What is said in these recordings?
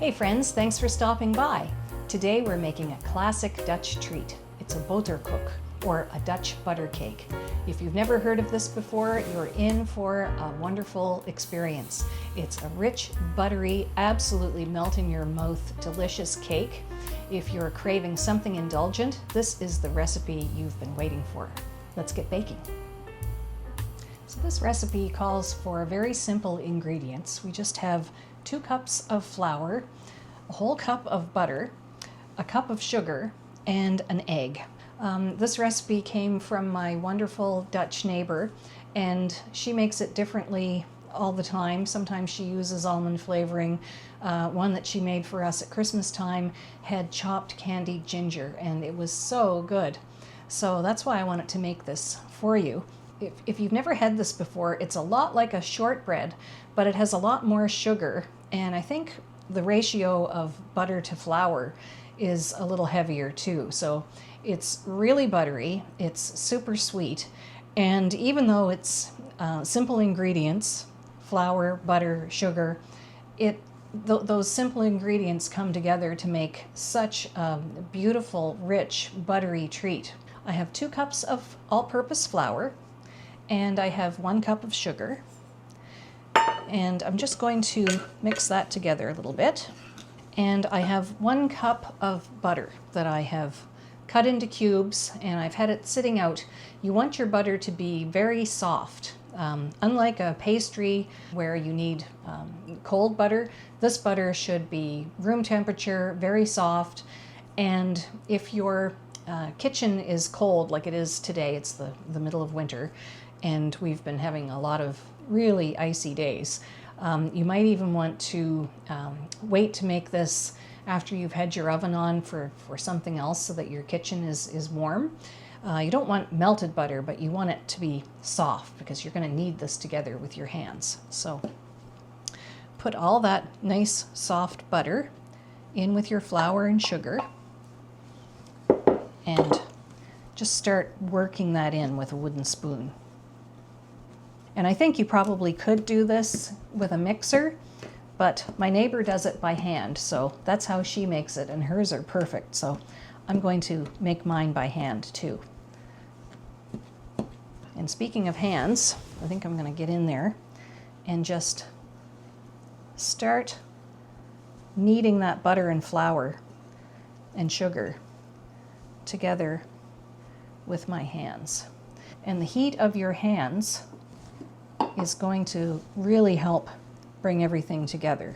Hey friends, thanks for stopping by. Today we're making a classic Dutch treat. It's a Boterkoek, or a Dutch butter cake. If you've never heard of this before, you're in for a wonderful experience. It's a rich, buttery, absolutely melt in your mouth, delicious cake. If you're craving something indulgent, this is the recipe you've been waiting for. Let's get baking. So this recipe calls for very simple ingredients. We just have 2 cups of flour, a whole cup of butter, a cup of sugar, and an egg. This recipe came from my wonderful Dutch neighbor, and she makes it differently all the time. Sometimes she uses almond flavoring. One that she made for us at Christmas time had chopped candied ginger, and it was so good. So that's why I wanted to make this for you. If you've never had this before, it's a lot like a shortbread, but it has a lot more sugar, and I think the ratio of butter to flour is a little heavier too. So it's really buttery, it's super sweet, and even though it's simple ingredients, flour, butter, sugar, those simple ingredients come together to make such a beautiful, rich, buttery treat. I have 2 cups of all-purpose flour, and I have 1 cup of sugar, and I'm just going to mix that together a little bit. And I have 1 cup of butter that I have cut into cubes, and I've had it sitting out. You want your butter to be very soft. Unlike a pastry where you need cold butter, this butter should be room temperature, very soft. And if your kitchen is cold like it is today, it's the middle of winter, and we've been having a lot of really icy days. You might even want to wait to make this after you've had your oven on for something else so that your kitchen is warm. You don't want melted butter, but you want it to be soft because you're going to knead this together with your hands. So put all that nice soft butter in with your flour and sugar, and just start working that in with a wooden spoon. And I think you probably could do this with a mixer, but my neighbor does it by hand, so that's how she makes it, and hers are perfect. So I'm going to make mine by hand too. And speaking of hands, I think I'm going to get in there and just start kneading that butter and flour and sugar together with my hands. And the heat of your hands is going to really help bring everything together.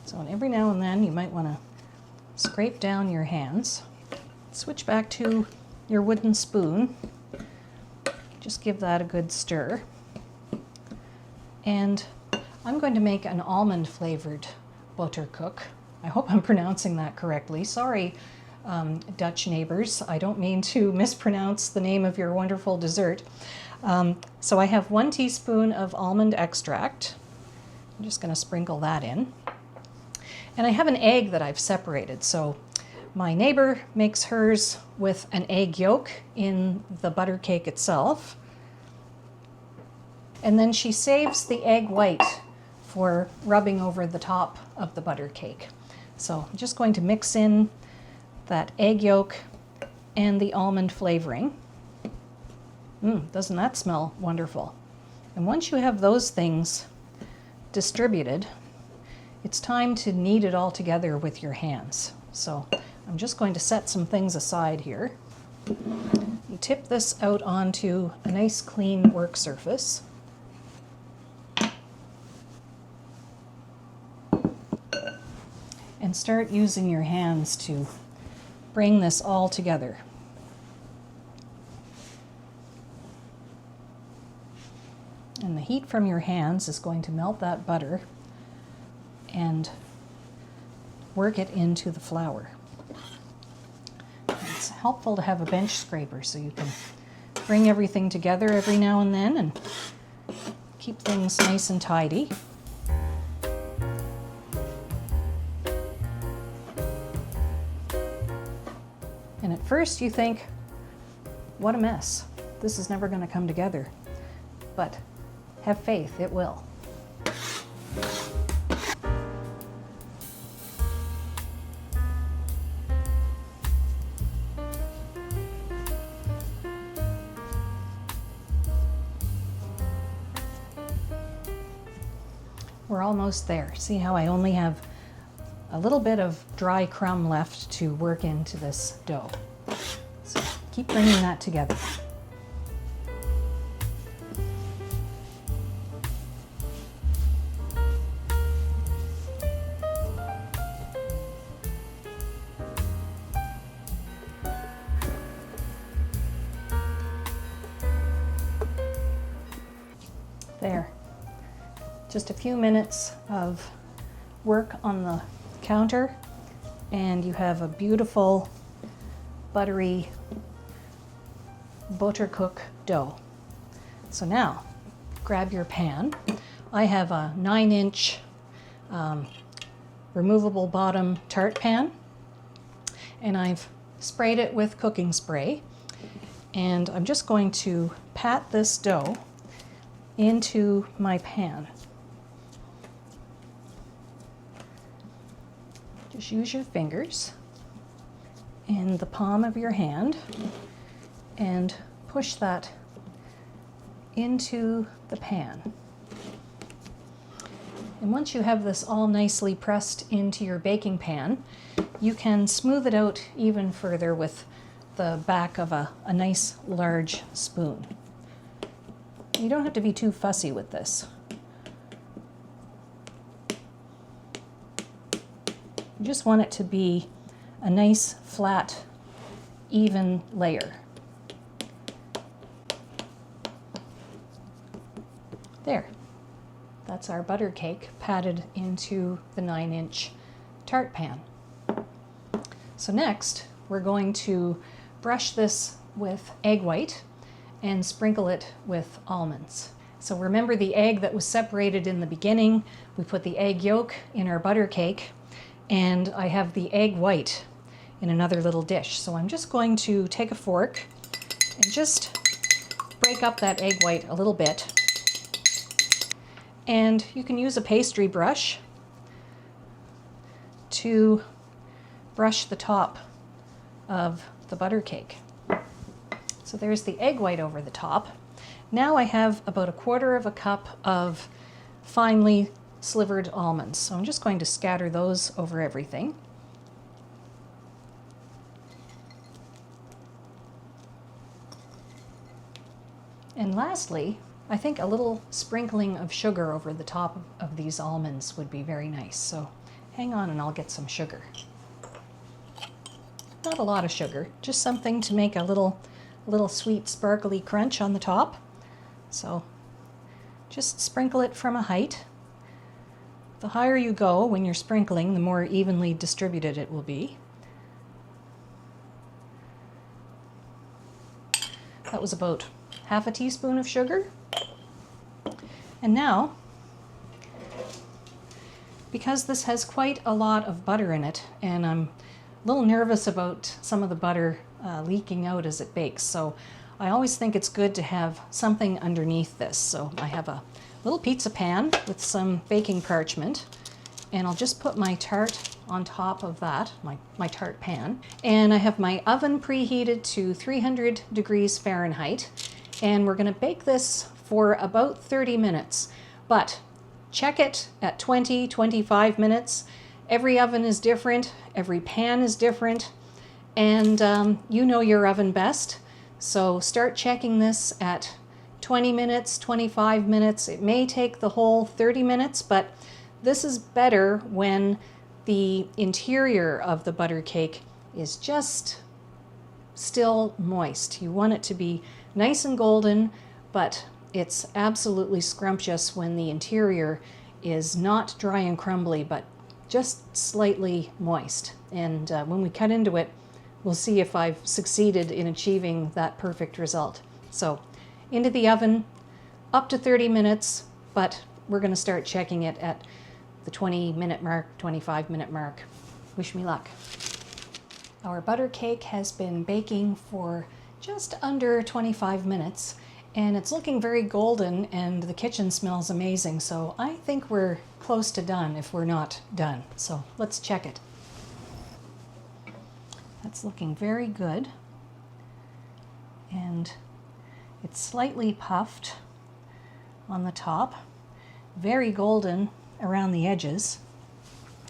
So every now and then you might want to scrape down your hands. Switch back to your wooden spoon. Just give that a good stir. And I'm going to make an almond flavored Boterkoek. I hope I'm pronouncing that correctly. Sorry, Dutch neighbors, I don't mean to mispronounce the name of your wonderful dessert. So I have 1 teaspoon of almond extract. I'm just going to sprinkle that in. And I have an egg that I've separated. So my neighbor makes hers with an egg yolk in the butter cake itself. And then she saves the egg white for rubbing over the top of the butter cake. So I'm just going to mix in that egg yolk and the almond flavoring. Doesn't that smell wonderful? And once you have those things distributed, it's time to knead it all together with your hands. So I'm just going to set some things aside here. You tip this out onto a nice clean work surface. And start using your hands to bring this all together. And the heat from your hands is going to melt that butter and work it into the flour. It's helpful to have a bench scraper so you can bring everything together every now and then and keep things nice and tidy. And at first you think, what a mess. This is never going to come together. But have faith, it will. we're almost there. See how I only have a little bit of dry crumb left to work into this dough. So keep bringing that together. There. Just a few minutes of work on the counter and you have a beautiful buttery Boterkoek dough. So now grab your pan. I have a 9-inch removable bottom tart pan, and I've sprayed it with cooking spray, and I'm just going to pat this dough into my pan. Just use your fingers and the palm of your hand and push that into the pan. And once you have this all nicely pressed into your baking pan, you can smooth it out even further with the back of a nice large spoon. You don't have to be too fussy with this. You just want it to be a nice, flat, even layer. There. That's our butter cake patted into the 9-inch tart pan. So next, we're going to brush this with egg white and sprinkle it with almonds. So remember the egg that was separated in the beginning. We put the egg yolk in our butter cake, and I have the egg white in another little dish. So I'm just going to take a fork and just break up that egg white a little bit. And you can use a pastry brush to brush the top of the butter cake. So there's the egg white over the top. Now I have about 1/4 cup of finely slivered almonds. So I'm just going to scatter those over everything. And lastly, I think a little sprinkling of sugar over the top of these almonds would be very nice. So hang on and I'll get some sugar. Not a lot of sugar, just something to make a little sweet sparkly crunch on the top. So just sprinkle it from a height. The higher you go when you're sprinkling, the more evenly distributed it will be. That was about 1/2 teaspoon of sugar. And now, because this has quite a lot of butter in it, and I'm a little nervous about some of the butter leaking out as it bakes, so I always think it's good to have something underneath this. So I have a little pizza pan with some baking parchment, and I'll just put my tart on top of that, my tart pan. And I have my oven preheated to 300 degrees Fahrenheit, and we're going to bake this for about 30 minutes, but check it at 20-25 minutes. Every oven is different, every pan is different, and you know your oven best. So start checking this at 20 minutes, 25 minutes. It may take the whole 30 minutes, but this is better when the interior of the butter cake is just still moist. You want it to be nice and golden, but it's absolutely scrumptious when the interior is not dry and crumbly, but just slightly moist. And when we cut into it, we'll see if I've succeeded in achieving that perfect result. So into the oven, up to 30 minutes, but we're going to start checking it at the 20-minute mark, 25-minute mark. Wish me luck. Our butter cake has been baking for just under 25 minutes, and it's looking very golden, and the kitchen smells amazing. So I think we're close to done if we're not done. So let's check it. That's looking very good. And it's slightly puffed on the top. Very golden around the edges.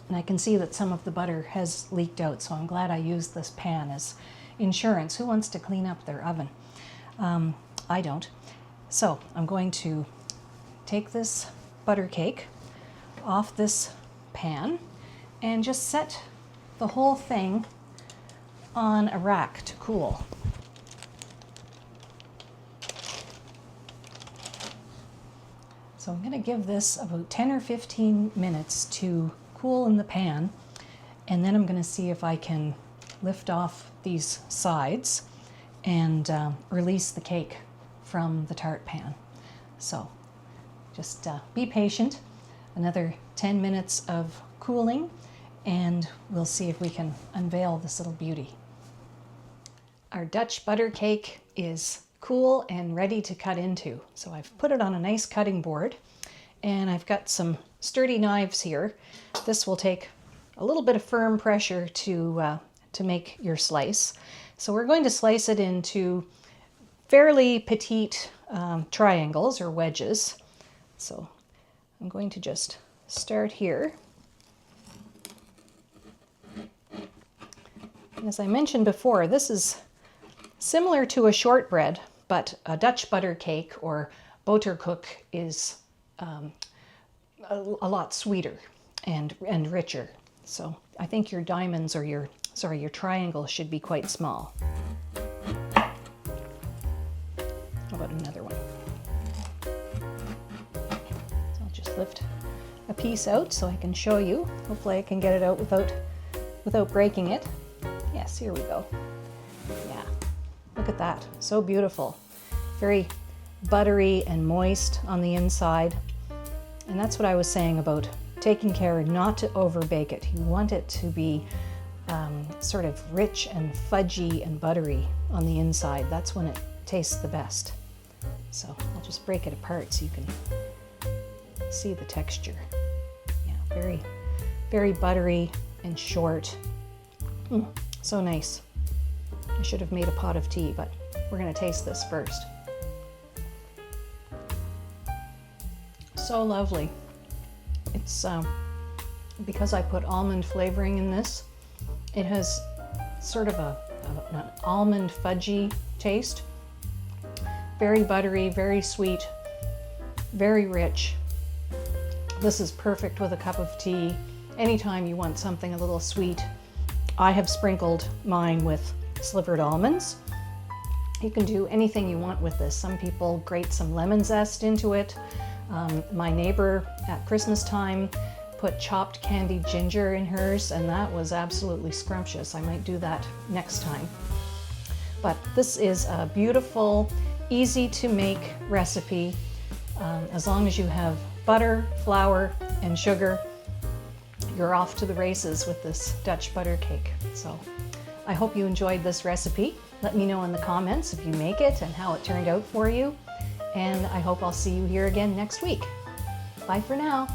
And I can see that some of the butter has leaked out, so I'm glad I used this pan as insurance. Who wants to clean up their oven? I don't. So I'm going to take this butter cake off this pan and just set the whole thing on a rack to cool. So I'm going to give this about 10 or 15 minutes to cool in the pan, and then I'm going to see if I can lift off these sides and release the cake from the tart pan. So just be patient. Another 10 minutes of cooling, and we'll see if we can unveil this little beauty. Our Dutch butter cake is cool and ready to cut into. So I've put it on a nice cutting board, and I've got some sturdy knives here. This will take a little bit of firm pressure to make your slice. So we're going to slice it into fairly petite triangles or wedges. So I'm going to just start here. And as I mentioned before, this is similar to a shortbread, but a Dutch butter cake or Boterkoek is a lot sweeter and richer. So I think your diamonds or your triangles should be quite small. How about another one? So I'll just lift a piece out so I can show you. Hopefully I can get it out without breaking it. Yes, here we go. Yeah. Look at that, so beautiful. Very buttery and moist on the inside. And that's what I was saying about taking care not to overbake it. You want it to be sort of rich and fudgy and buttery on the inside. That's when it tastes the best. So I'll just break it apart so you can see the texture. Yeah, very, very buttery and short. So nice. I should have made a pot of tea, but we're going to taste this first. So lovely. It's because I put almond flavoring in this, it has sort of an almond fudgy taste. Very buttery, very sweet, very rich. This is perfect with a cup of tea. Anytime you want something a little sweet. I have sprinkled mine with slivered almonds. You can do anything you want with this. Some people grate some lemon zest into it. My neighbor at Christmas time put chopped candied ginger in hers, and that was absolutely scrumptious. I might do that next time. But this is a beautiful, easy to make recipe. As long as you have butter, flour, and sugar, you're off to the races with this Dutch butter cake. So I hope you enjoyed this recipe. Let me know in the comments if you make it and how it turned out for you. And I hope I'll see you here again next week. Bye for now.